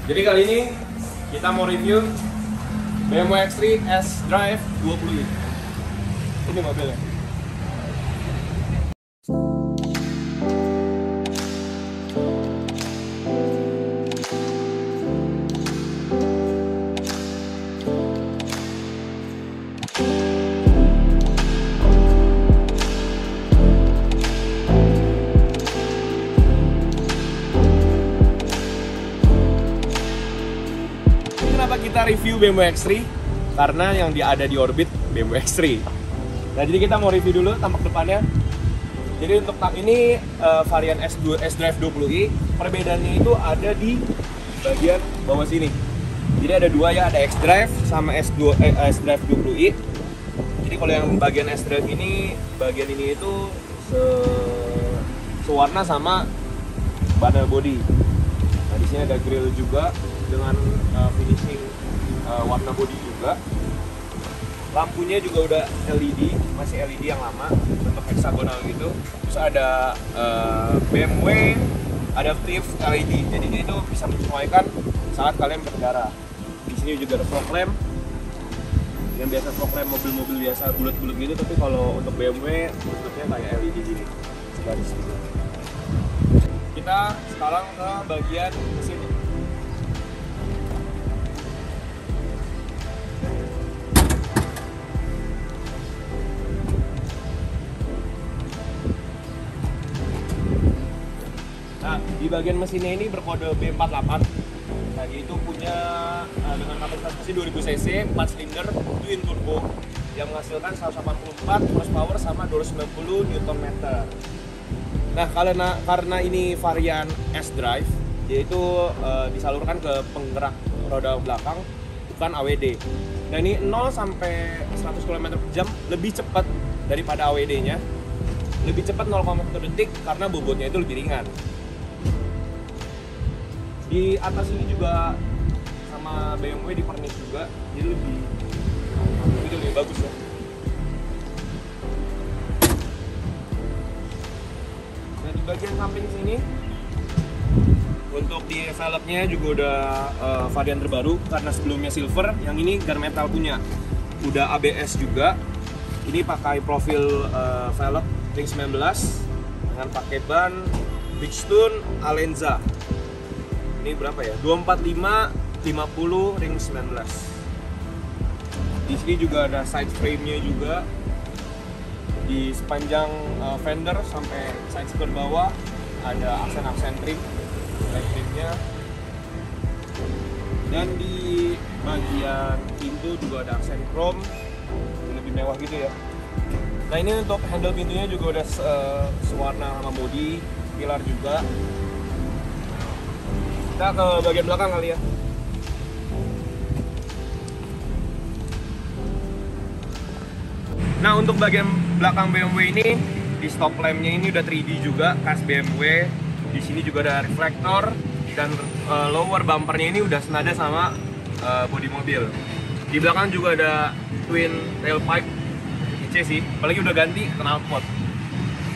Jadi kali ini kita mau review BMW X3 S-Drive 20i. Ini mobilnya. Kenapa kita review BMW X3? Karena yang ada di orbit BMW X3. Nah, jadi kita mau review dulu tampak depannya. Jadi untuk ini varian S-Drive 20i, perbedaannya itu ada di bagian bawah sini. Jadi ada dua ya, ada X-Drive sama S-Drive 20i. Jadi kalau yang bagian S-Drive ini, bagian ini itu sewarna sama panel body. Nah, di sini ada grill juga dengan finishing warna body juga. Lampunya juga udah LED, masih LED yang lama, bentuk heksagonal gitu. Terus ada BMW Adaptive LED, jadi itu bisa menyesuaikan saat kalian berkendara. Di sini juga ada fog lamp, yang biasa fog lamp mobil-mobil biasa bulat-bulat gitu, tapi kalau untuk BMW bentuknya kayak LED gini, segaris gitu. Kita sekarang ke bagian mesin. Nah, di bagian mesinnya ini berkode B48. Nah, itu punya dengan kapasitas mesin 2000 cc, 4 silinder, twin turbo yang menghasilkan 184 horsepower sama 290 Nm. Nah, karena ini varian S-Drive, yaitu disalurkan ke penggerak roda belakang, bukan AWD. Nah, ini 0 sampai 100 km/jam lebih cepat daripada AWD-nya. Lebih cepat 0,1 detik karena bobotnya itu lebih ringan. Di atas ini juga sama BMW di pernis juga, jadi lebih bagus ya. Nah, di bagian samping sini untuk di velgnya juga udah varian terbaru karena sebelumnya silver, yang ini gunmetal punya. Udah ABS juga. Ini pakai profil velg ring 19 dengan pakai ban Bridgestone Alenza. Ini berapa ya? 245 50 ring 19. Di sini juga ada side frame-nya juga. Di sepanjang fender sampai side skirt bawah ada aksen-aksen trim, trim-nya. Dan di bagian pintu juga ada aksen chrome, lebih mewah gitu ya. Nah, ini untuk handle pintunya juga udah sewarna sama body, pilar juga. Kita ke bagian belakang kali ya. Nah, untuk bagian belakang BMW ini, di stop lampnya ini udah 3D juga, khas BMW. Di sini juga ada reflektor dan lower bumpernya ini udah senada sama bodi mobil. Di belakang juga ada twin tailpipe, IC sih, apalagi udah ganti knalpot.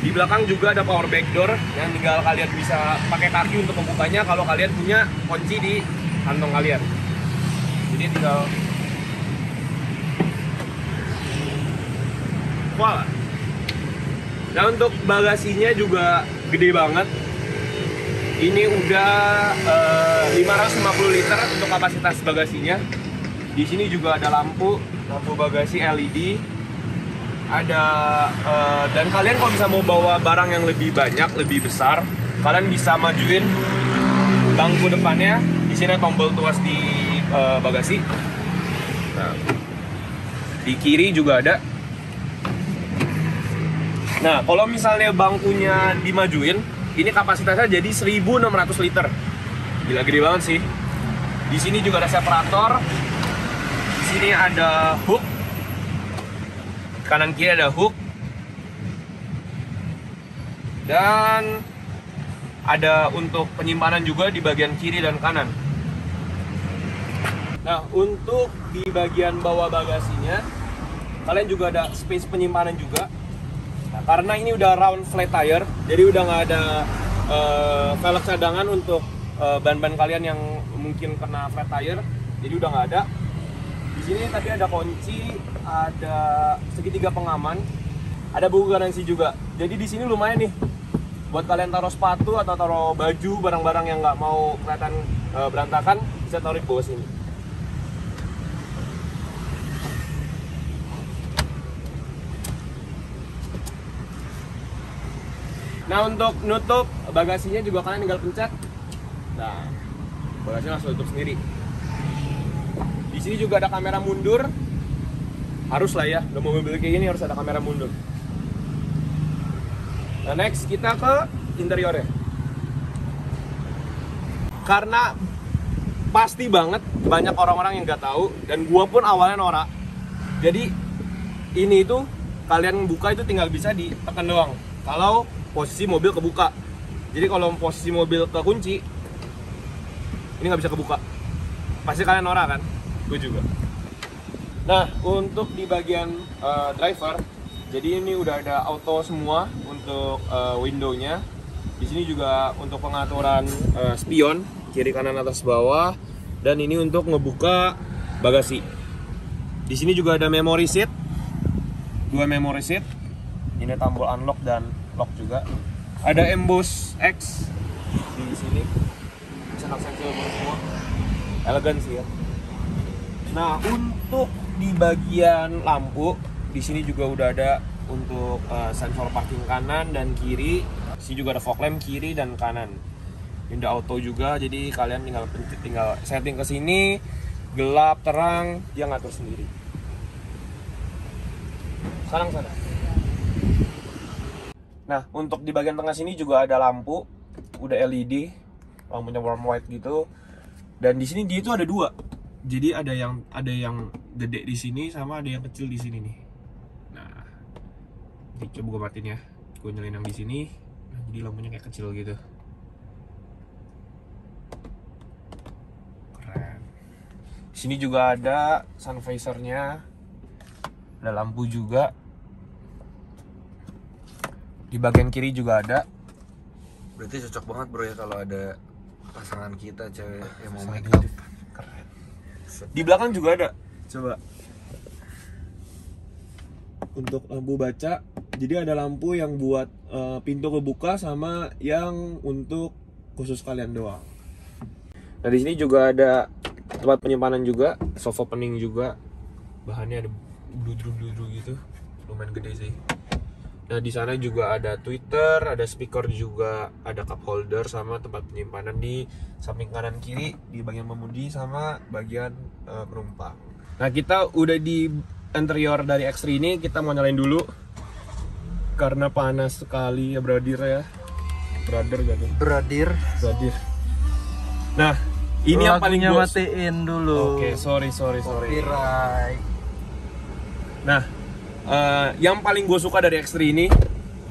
Di belakang juga ada power back door yang tinggal kalian bisa pakai kaki untuk membukanya kalau kalian punya kunci di kantong kalian. Jadi tinggal voila. Nah, untuk bagasinya juga gede banget. Ini udah 550 liter untuk kapasitas bagasinya. Di sini juga ada lampu bagasi LED. Ada dan kalian kalau bisa mau bawa barang yang lebih banyak, lebih besar, kalian bisa majuin bangku depannya. Di sini tombol tuas di bagasi. Nah, di kiri juga ada. Nah, kalau misalnya bangkunya dimajuin, ini kapasitasnya jadi 1.600 liter. Gila, gede banget sih. Di sini juga ada separator. Di sini ada hook. Kanan kiri ada hook. Dan ada untuk penyimpanan juga di bagian kiri dan kanan. Nah, untuk di bagian bawah bagasinya, kalian juga ada space penyimpanan juga. Nah, karena ini udah round flat tire, jadi udah nggak ada velg cadangan untuk ban-ban kalian yang mungkin kena flat tire, jadi udah nggak ada. Di sini tadi ada kunci, ada segitiga pengaman, ada buku garansi juga. Jadi di sini lumayan nih buat kalian taruh sepatu atau taruh baju, barang-barang yang nggak mau kelihatan berantakan, bisa taruh di bawah sini. Nah, untuk nutup bagasinya juga kalian tinggal pencet. Nah, bagasinya langsung tutup sendiri. Di sini juga ada kamera mundur. Harus lah ya, udah mobil kayak gini harus ada kamera mundur. Nah, next kita ke interiornya. Karena pasti banget banyak orang-orang yang nggak tahu, dan gua pun awalnya norak. Jadi ini itu kalian buka itu tinggal bisa ditekan doang. Kalau posisi mobil kebuka. Jadi kalau posisi mobil kekunci, ini nggak bisa kebuka. Pasti kalian norak kan? Gue juga. Nah, untuk di bagian driver, jadi ini udah ada auto semua untuk window-nya. Di sini juga untuk pengaturan spion, kiri kanan atas bawah, dan ini untuk ngebuka bagasi. Di sini juga ada memory seat, 2 memory seat. Ini tombol unlock dan lock juga. Ada emboss X di sini, bisa aksen silver semua, elegan sih ya. Nah, untuk di bagian lampu, di sini juga udah ada untuk sensor parking kanan dan kiri. Di sini juga ada fog lamp kiri dan kanan. Ini udah auto juga, jadi kalian tinggal setting ke sini, gelap, terang, dia ngatur sendiri. Sekarang sana. Nah, untuk di bagian tengah sini juga ada lampu, udah LED, lampunya warm white gitu. Dan di sini dia itu ada 2. Jadi ada yang gede di sini sama ada yang kecil di sini nih. Nah, ini coba gue matiin ya. Gue nyalain yang di sini. Nah, jadi lampunya kayak kecil gitu. Keren. Di sini juga ada sun visor-nya. Ada lampu juga. Di bagian kiri juga ada. Berarti cocok banget bro ya kalau ada pasangan kita cewek yang mau make up. Keren. Di belakang juga ada. Coba. Untuk lampu baca, jadi ada lampu yang buat pintu kebuka sama yang untuk khusus kalian doang. Nah, di sini juga ada tempat penyimpanan juga, soft opening juga. Bahannya ada bludru-bludru gitu. Lumayan gede sih. Nah, di sana juga ada Twitter, ada speaker juga, ada cup holder sama tempat penyimpanan di samping kanan kiri, di bagian pengemudi sama bagian penumpang. Nah, kita udah di interior dari X3 ini, kita mau nyalain dulu karena panas sekali ya, brother ya. Brother gitu. Brother. Nah, ini yang paling gue matiin dulu. Oke, sorry. Copyright. Nah, yang paling gue suka dari X3 ini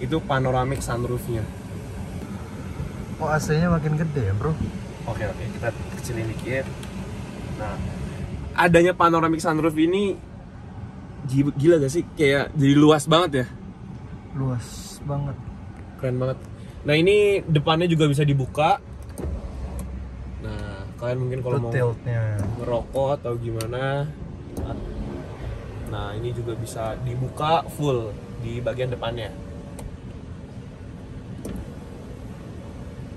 itu panoramic sunroofnya. Oh, AC-nya makin gede ya bro. Oke, kita kecilin dikit. Nah, adanya panoramic sunroof ini gila gak sih? Kayak jadi luas banget ya. Luas banget. Keren banget. Nah, ini depannya juga bisa dibuka. Nah, kalian mungkin kalau mau ngerokok atau gimana, nah ini juga bisa dibuka full di bagian depannya.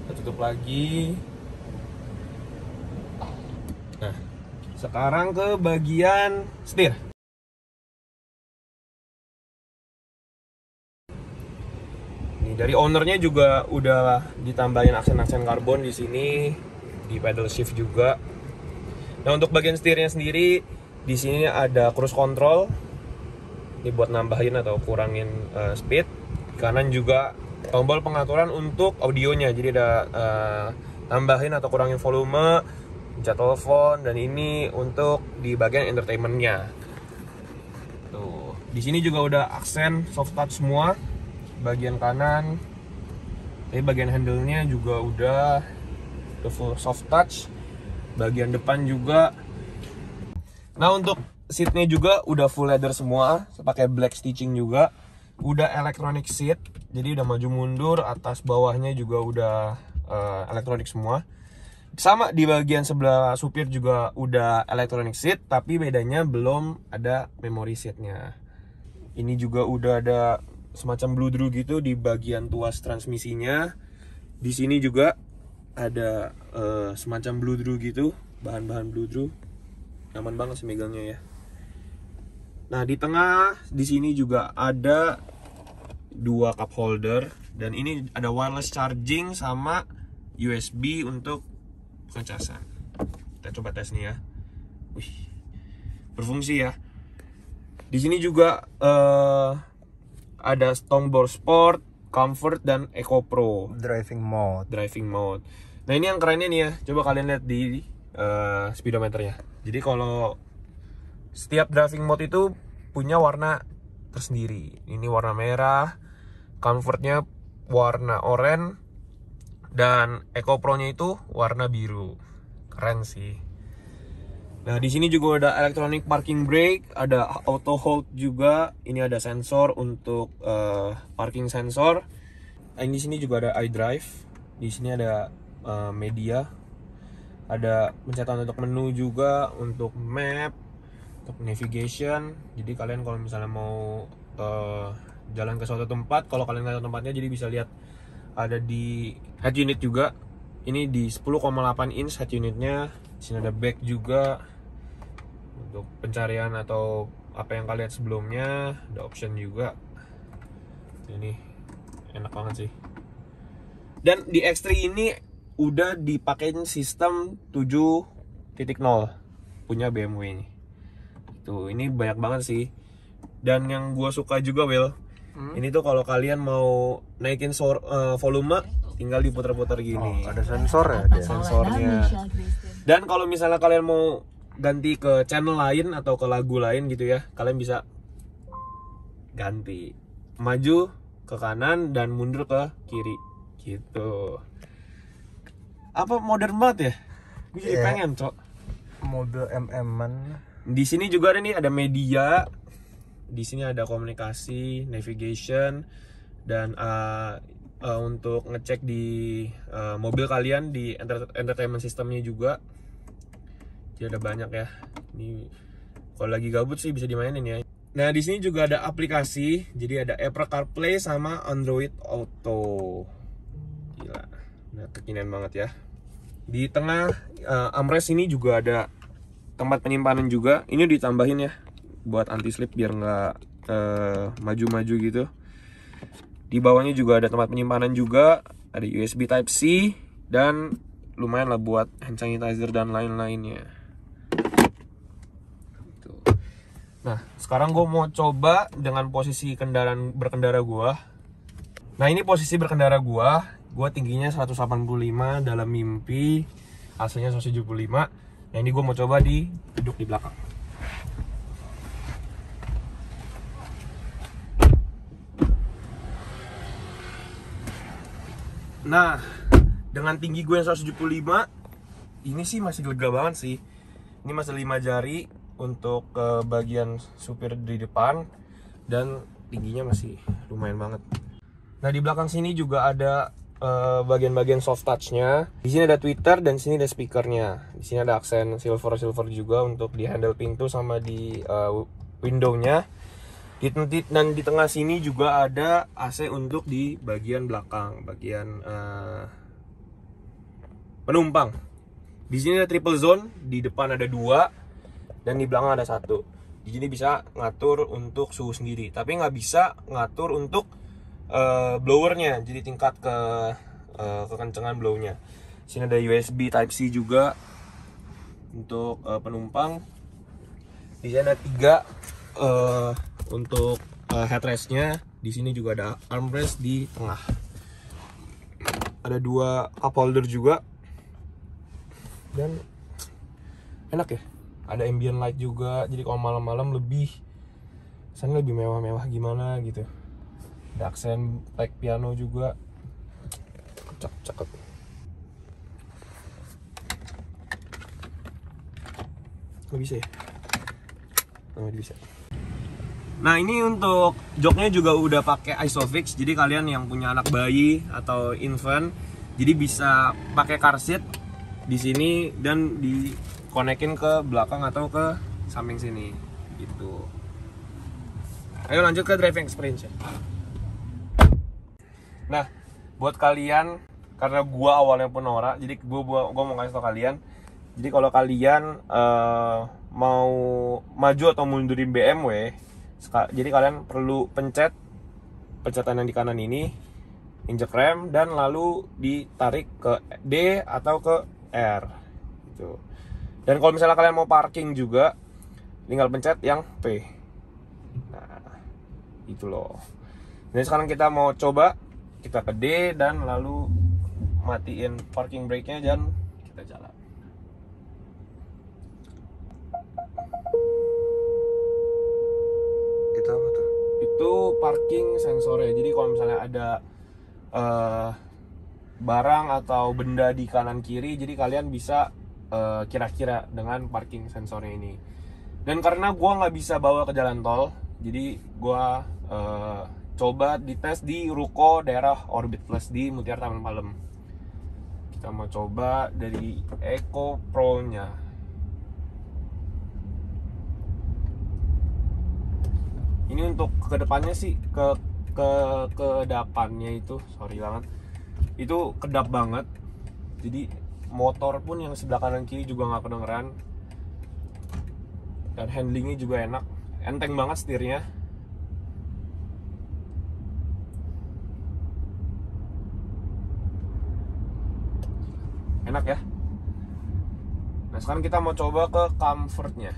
Kita tutup lagi. Nah, sekarang ke bagian setir. Nih, dari ownernya juga udah ditambahin aksen-aksen karbon di sini, di pedal shift juga. Nah, untuk bagian setirnya sendiri, di sini ada cruise control. Ini buat nambahin atau kurangin speed. Kanan juga tombol pengaturan untuk audionya. Jadi ada tambahin atau kurangin volume, pencet telepon, dan ini untuk di bagian entertainmentnya. Tuh, di sini juga udah aksen soft touch semua. Bagian kanan, tapi bagian handle-nya juga udah full soft touch. Bagian depan juga. Nah, untuk seatnya juga udah full leather semua, pakai black stitching juga. Udah electronic seat, jadi udah maju mundur, atas bawahnya juga udah elektronik semua. Sama di bagian sebelah supir juga udah electronic seat, tapi bedanya belum ada memory seatnya. Ini juga udah ada semacam blow-through gitu di bagian tuas transmisinya. Di sini juga ada semacam blow-through gitu, bahan-bahan blow-through. Nyaman banget sih megangnya ya. Nah, di tengah di sini juga ada 2 cup holder, dan ini ada wireless charging sama USB untuk pencasan. Kita coba tes nih ya. Wih, berfungsi ya. Di sini juga ada Stormball Sport, Comfort, dan Eco Pro Driving mode. Nah, ini yang kerennya nih ya. Coba kalian lihat di speedometernya. Jadi kalau setiap driving mode itu punya warna tersendiri. Ini warna merah, Comfortnya warna oranye, dan Eco Pro-nya itu warna biru. Keren sih. Nah, di sini juga ada electronic parking brake, ada auto hold juga. Ini ada sensor untuk parking sensor. Di sini juga ada iDrive. Di sini ada media. Ada pencetatan untuk menu juga, untuk map, untuk navigation. Jadi kalian kalau misalnya mau jalan ke suatu tempat, kalau kalian nggak tahu tempatnya, jadi bisa lihat. Ada di head unit juga. Ini di 10,8 inch head unitnya. Di sini ada back juga untuk pencarian atau apa yang kalian sebelumnya. Ada option juga. Ini enak banget sih. Dan di X3 ini udah dipakein sistem 7.0 punya BMW ini. Tuh, ini banyak banget sih. Dan yang gua suka juga, Will, ini tuh kalau kalian mau naikin volume, tinggal diputar-putar gini. Ada sensor ya dia? Sensornya. Dan kalau misalnya kalian mau ganti ke channel lain atau ke lagu lain gitu ya, kalian bisa ganti, maju ke kanan dan mundur ke kiri gitu. Apa modern banget ya? Gue jadi pengen, Cok. Mode MM-an. Di sini juga ada nih, ada media. Di sini ada komunikasi, navigation, dan untuk ngecek di mobil kalian, di entertainment systemnya juga. Jadi ada banyak ya. Ini kalau lagi gabut sih bisa dimainin ya. Nah, di sini juga ada aplikasi. Jadi ada Apple CarPlay sama Android Auto. Gila, nah, kekinian banget ya. Di tengah armrest ini juga ada tempat penyimpanan juga. Ini ditambahin ya, buat anti slip biar nggak maju-maju gitu. Di bawahnya juga ada tempat penyimpanan juga, ada USB Type C, dan lumayan lah buat hand sanitizer dan lain-lainnya. Tuh. Nah, sekarang gue mau coba dengan posisi berkendara gue. Nah, ini posisi berkendara gue tingginya 185 dalam mimpi, aslinya 175. Nah, ini gue mau coba duduk di belakang. Nah, dengan tinggi gue yang 175, ini sih masih lega banget sih. Ini masih 5 jari untuk bagian supir di depan, dan tingginya masih lumayan banget. Nah, di belakang sini juga ada bagian-bagian soft touch-nya. Di sini ada tweeter dan sini ada speakernya. Di sini ada aksen silver juga untuk di handle pintu sama di window-nya. Dan di tengah sini juga ada AC untuk di bagian belakang, bagian penumpang. Di sini ada triple zone, di depan ada 2 dan di belakang ada 1. Di sini bisa ngatur untuk suhu sendiri, tapi nggak bisa ngatur untuk blowernya, jadi tingkat kekencengan blownya. Di sini ada USB Type C juga untuk penumpang. Di sini ada 3 untuk headrestnya. Di sini juga ada armrest di tengah. Ada 2 cup holder juga. Dan enak ya. Ada ambient light juga. Jadi kalau malam-malam kesannya lebih mewah-mewah gimana gitu. Ada aksen back piano juga. Cakep. Nggak bisa ya? Nggak bisa. Nah ini untuk joknya juga udah pakai Isofix, jadi kalian yang punya anak bayi atau infant, jadi bisa pakai car seat di sini dan dikonekin ke belakang atau ke samping sini, gitu. Ayo lanjut ke driving experience ya. Nah, buat kalian, karena gua awalnya penora, jadi gua mau kasih tau kalian. Jadi kalau kalian mau maju atau mundurin BMW, jadi kalian perlu pencetan yang di kanan ini, injek rem dan lalu ditarik ke D atau ke R gitu. Dan kalau misalnya kalian mau parking juga tinggal pencet yang P. Nah, itu loh. Jadi sekarang kita mau coba, kita ke D dan lalu matiin parking brake-nya dan kita jalan. Itu apa tuh? Itu parking sensornya. Jadi kalau misalnya ada barang atau benda di kanan kiri, jadi kalian bisa kira-kira dengan parking sensornya ini. Dan karena gua nggak bisa bawa ke jalan tol, jadi gua coba dites di ruko daerah Orbit Plus di Mutiara Taman Palem. Kita mau coba dari Eco Pro nya. Ini untuk kedepannya sih, kedepannya itu, sorry banget, itu kedap banget. Jadi motor pun yang sebelah kanan kiri juga nggak kedengeran. Dan handlingnya juga enak, enteng banget setirnya. Enak ya. Nah sekarang kita mau coba ke comfortnya.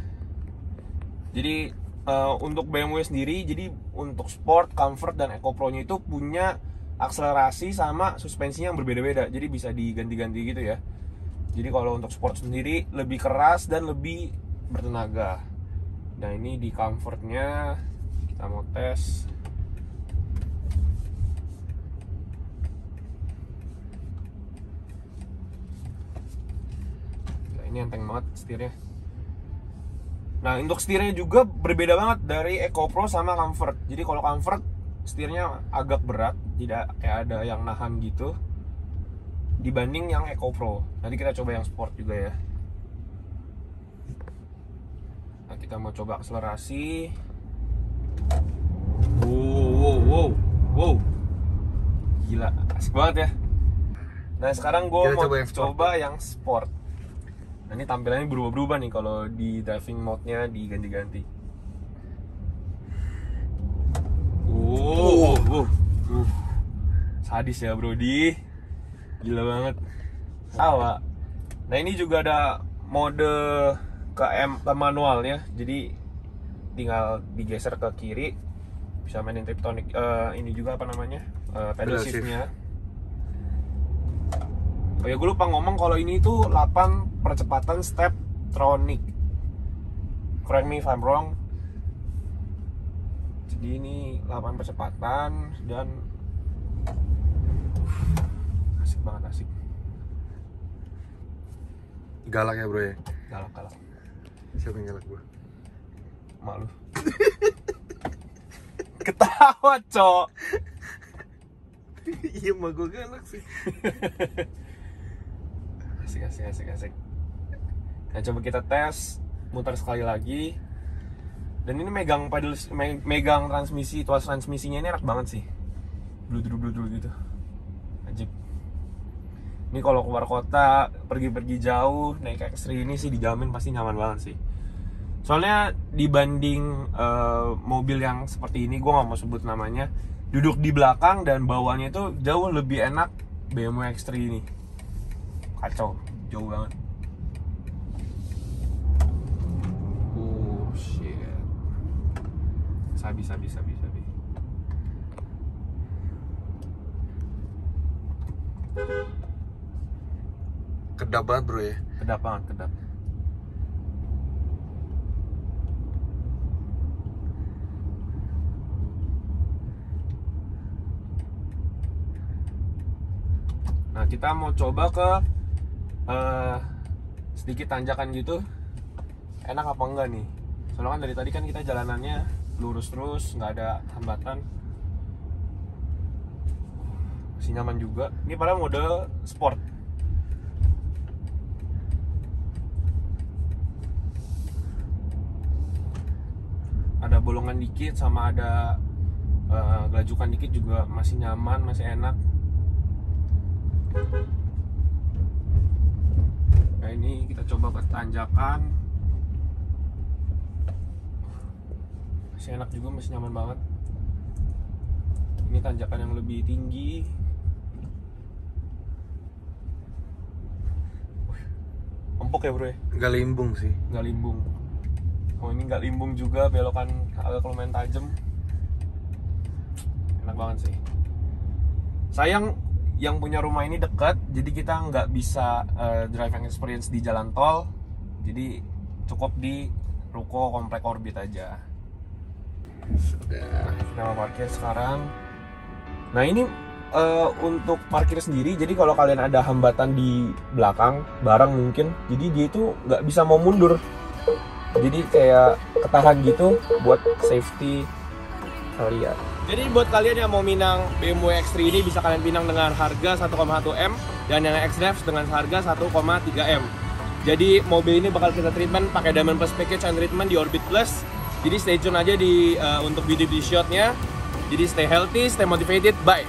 Jadi untuk BMW sendiri, jadi untuk Sport, Comfort, dan Eco Pro nya itu punya akselerasi sama suspensinya yang berbeda-beda, jadi bisa diganti-ganti gitu ya. Jadi kalau untuk Sport sendiri lebih keras dan lebih bertenaga. Nah ini di Comfort-nya kita mau tes. Nah, ini enteng banget setirnya. Nah untuk setirnya juga berbeda banget dari Eco Pro sama Comfort. Jadi kalau Comfort setirnya agak berat, tidak kayak ada yang nahan gitu, dibanding yang Eco Pro. Nanti kita coba yang Sport juga ya. Nah kita mau coba akselerasi. Wow. Gila, asik banget ya. Nah sekarang gue mau coba yang Sport. Nah ini tampilannya berubah-berubah nih kalau di driving mode-nya diganti-ganti. Sadis ya Brody. Gila banget. Sawa. Nah ini juga ada mode ke manual ya. Jadi tinggal digeser ke kiri, bisa mainin Tiptronic. Ini juga apa namanya, pedal shift-nya. Oh ya gue lupa ngomong kalau ini tuh 8 percepatan Steptronic. Correct me if I'm wrong. Jadi ini 8 percepatan dan asik banget, asik. Galak ya bro ya? Galak. Siapa yang galak bro? Malu. Ketawa cok. Iya mah gue galak sih. Asik. Nah coba kita tes, muter sekali lagi. Dan ini megang transmisi, tuas transmisinya ini enak banget sih. Bludru gitu. Ajib. Ini kalau keluar kota, pergi jauh, naik X3 ini sih dijamin pasti nyaman banget sih. Soalnya dibanding mobil yang seperti ini, gue nggak mau sebut namanya, duduk di belakang dan bawahnya itu jauh lebih enak BMW X3 ini. Kacau, jauh banget. Oh shit. Sabi. Kedap banget bro ya? Kedap banget. Nah kita mau coba ke sedikit tanjakan gitu, enak apa enggak nih? Soalnya kan dari tadi kan kita jalanannya lurus terus, nggak ada hambatan. Masih nyaman juga. Ini pada mode sport. Ada bolongan dikit sama ada gelajukan dikit juga masih nyaman, masih enak. Nah ini kita coba ke tanjakan. Masih enak juga, masih nyaman banget. Ini tanjakan yang lebih tinggi. Empuk ya bro ya? Nggak limbung sih. Nggak limbung. Oh ini nggak limbung juga, belokan agak lumayan tajam. Enak banget sih. Sayang yang punya rumah ini dekat, jadi kita nggak bisa driving experience di jalan tol. Jadi cukup di ruko komplek Orbit aja. Sudah. Kita mau parkir sekarang. Nah ini untuk parkir sendiri, jadi kalau kalian ada hambatan di belakang barang mungkin, jadi dia itu nggak bisa mau mundur. Jadi kayak ketahan gitu buat safety kalian. Jadi buat kalian yang mau minang BMW X3 ini bisa kalian pinang dengan harga 1,1 M dan yang X-Drive dengan harga 1,3 M. Jadi mobil ini bakal kita treatment pakai Diamond Plus Package and Treatment di Orbit Plus. Jadi stay tune aja di untuk video shotnya. Jadi stay healthy, stay motivated, bye.